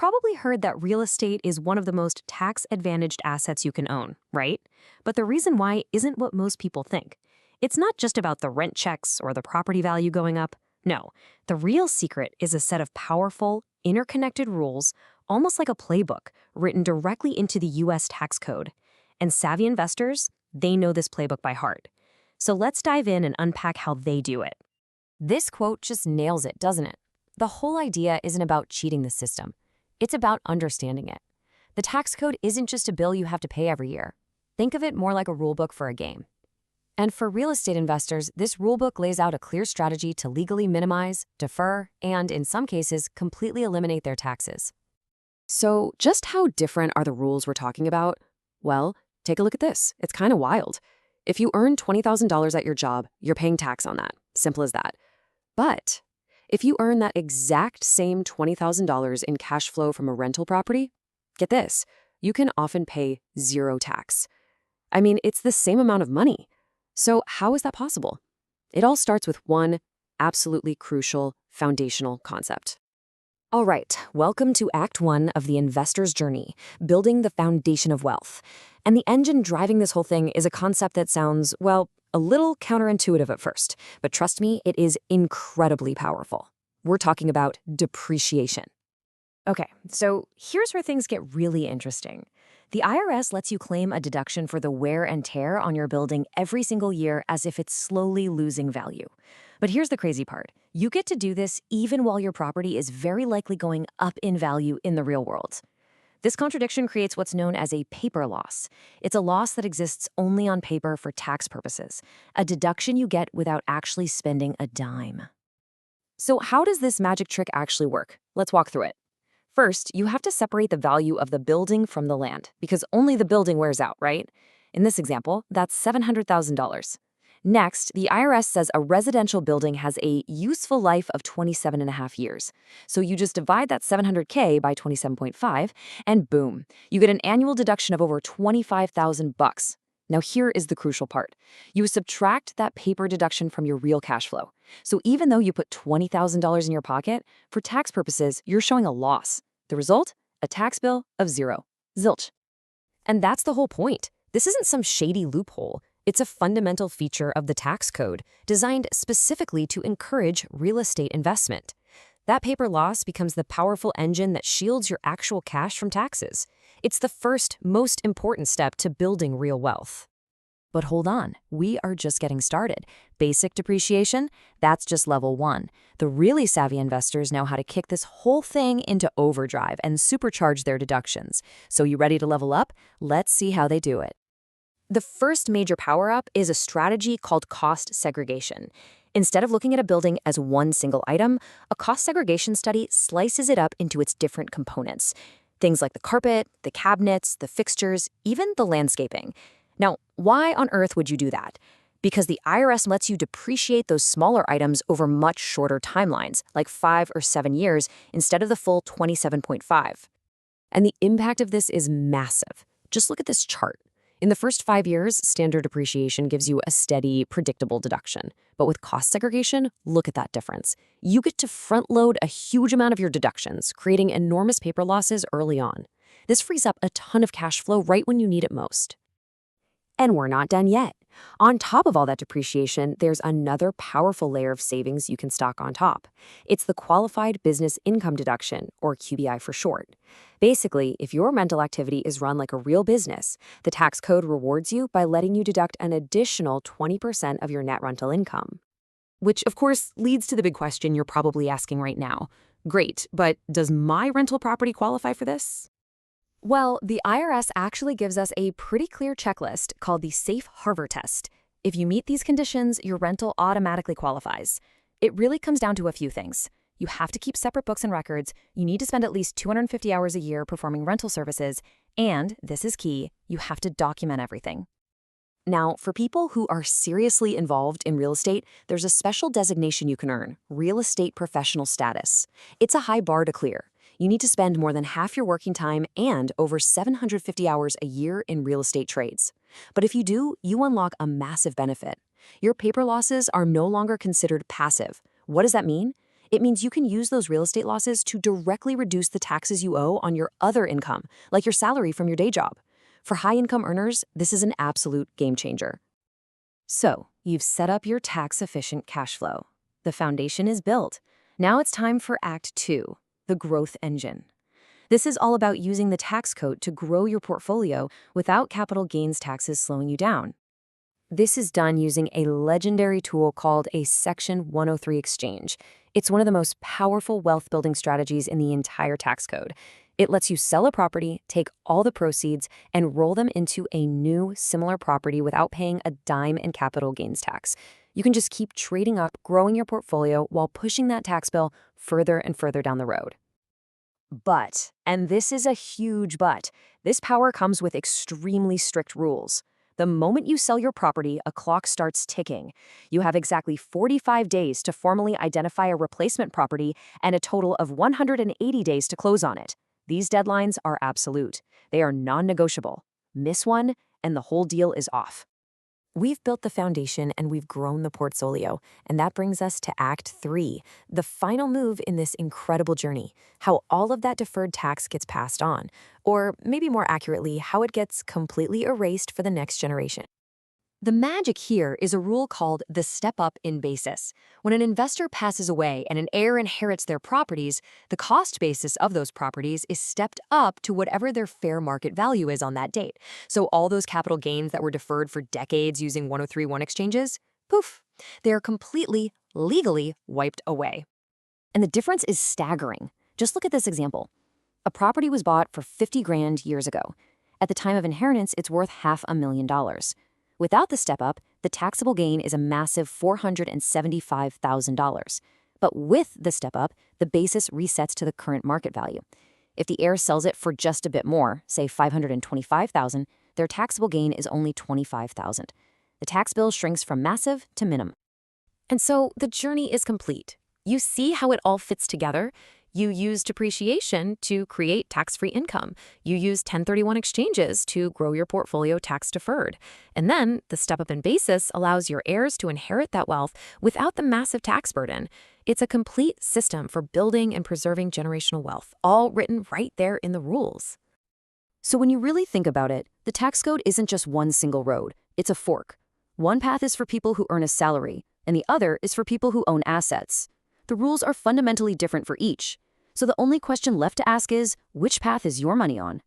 probably heard that real estate is one of the most tax-advantaged assets you can own, right? But the reason why isn't what most people think. It's not just about the rent checks or the property value going up. No, the real secret is a set of powerful, interconnected rules, almost like a playbook, written directly into the US tax code. And savvy investors, they know this playbook by heart. So let's dive in and unpack how they do it. This quote just nails it, doesn't it? The whole idea isn't about cheating the system. It's about understanding it. The tax code isn't just a bill you have to pay every year. Think of it more like a rulebook for a game. And for real estate investors, this rulebook lays out a clear strategy to legally minimize, defer, and in some cases, completely eliminate their taxes. So just how different are the rules we're talking about? Well, take a look at this. It's kind of wild. If you earn $20,000 at your job, you're paying tax on that. Simple as that. But if you earn that exact same $20,000 in cash flow from a rental property, get this, you can often pay zero tax. I mean, it's the same amount of money. So how is that possible? It all starts with one absolutely crucial foundational concept. All right, welcome to Act 1 of the investor's journey, building the foundation of wealth. And the engine driving this whole thing is a concept that sounds, well, a little counterintuitive at first, but trust me, it is incredibly powerful. We're talking about depreciation. Okay, so here's where things get really interesting. The IRS lets you claim a deduction for the wear and tear on your building every single year as if it's slowly losing value. But here's the crazy part. You get to do this even while your property is very likely going up in value in the real world. This contradiction creates what's known as a paper loss. It's a loss that exists only on paper for tax purposes, a deduction you get without actually spending a dime. So how does this magic trick actually work? Let's walk through it. First, you have to separate the value of the building from the land, because only the building wears out, right? In this example, that's $700,000. Next, the IRS says a residential building has a useful life of 27.5 years. So you just divide that $700K by 27.5, and boom, you get an annual deduction of over $25,000. Now here is the crucial part. You subtract that paper deduction from your real cash flow. So even though you put $20,000 in your pocket, for tax purposes, you're showing a loss. The result? A tax bill of zero. Zilch. And that's the whole point. This isn't some shady loophole. It's a fundamental feature of the tax code, designed specifically to encourage real estate investment. That paper loss becomes the powerful engine that shields your actual cash from taxes. It's the first, most important step to building real wealth. But hold on, we are just getting started. Basic depreciation, that's just level 1. The really savvy investors know how to kick this whole thing into overdrive and supercharge their deductions. So you ready to level up? Let's see how they do it. The first major power-up is a strategy called cost segregation. Instead of looking at a building as one single item, a cost segregation study slices it up into its different components. Things like the carpet, the cabinets, the fixtures, even the landscaping. Now, why on earth would you do that? Because the IRS lets you depreciate those smaller items over much shorter timelines, like 5 or 7 years, instead of the full 27.5. And the impact of this is massive. Just look at this chart. In the first 5 years, standard depreciation gives you a steady, predictable deduction. But with cost segregation, look at that difference. You get to front-load a huge amount of your deductions, creating enormous paper losses early on. This frees up a ton of cash flow right when you need it most. And we're not done yet. On top of all that depreciation, there's another powerful layer of savings you can stock on top. It's the Qualified Business Income Deduction, or QBI for short. Basically, if your rental activity is run like a real business, the tax code rewards you by letting you deduct an additional 20% of your net rental income. Which, of course, leads to the big question you're probably asking right now. Great, but does my rental property qualify for this? Well, the IRS actually gives us a pretty clear checklist called the Safe Harbor Test. If you meet these conditions, your rental automatically qualifies. It really comes down to a few things. You have to keep separate books and records, you need to spend at least 250 hours a year performing rental services, and, this is key, you have to document everything. Now, for people who are seriously involved in real estate, there's a special designation you can earn, Real Estate Professional Status. It's a high bar to clear. You need to spend more than half your working time and over 750 hours a year in real estate trades. But if you do, you unlock a massive benefit. Your paper losses are no longer considered passive. What does that mean? It means you can use those real estate losses to directly reduce the taxes you owe on your other income, like your salary from your day job. For high-income earners, this is an absolute game changer. So, you've set up your tax-efficient cash flow. The foundation is built. Now it's time for Act 2, the growth engine. This is all about using the tax code to grow your portfolio without capital gains taxes slowing you down. This is done using a legendary tool called a Section 103 exchange. It's one of the most powerful wealth-building strategies in the entire tax code. It lets you sell a property, take all the proceeds, and roll them into a new, similar property without paying a dime in capital gains tax. You can just keep trading up, growing your portfolio while pushing that tax bill further and further down the road. But, and this is a huge but, this power comes with extremely strict rules. The moment you sell your property, a clock starts ticking. You have exactly 45 days to formally identify a replacement property and a total of 180 days to close on it. These deadlines are absolute. They are non-negotiable. Miss one, and the whole deal is off. We've built the foundation and we've grown the portfolio, and that brings us to Act 3, the final move in this incredible journey, how all of that deferred tax gets passed on, or maybe more accurately, how it gets completely erased for the next generation. The magic here is a rule called the step-up in basis. When an investor passes away and an heir inherits their properties, the cost basis of those properties is stepped up to whatever their fair market value is on that date. So all those capital gains that were deferred for decades using 1031 exchanges, poof, they are completely, legally wiped away. And the difference is staggering. Just look at this example. A property was bought for 50 grand years ago. At the time of inheritance, it's worth $500,000. Without the step-up, the taxable gain is a massive $475,000. But with the step-up, the basis resets to the current market value. If the heir sells it for just a bit more, say $525,000, their taxable gain is only $25,000. The tax bill shrinks from massive to minimum. And so the journey is complete. You see how it all fits together? You use depreciation to create tax-free income. You use 1031 exchanges to grow your portfolio tax-deferred. And then the step-up in basis allows your heirs to inherit that wealth without the massive tax burden. It's a complete system for building and preserving generational wealth, all written right there in the rules. So when you really think about it, the tax code isn't just one single road. It's a fork. One path is for people who earn a salary, and the other is for people who own assets. The rules are fundamentally different for each. So the only question left to ask is, which path is your money on?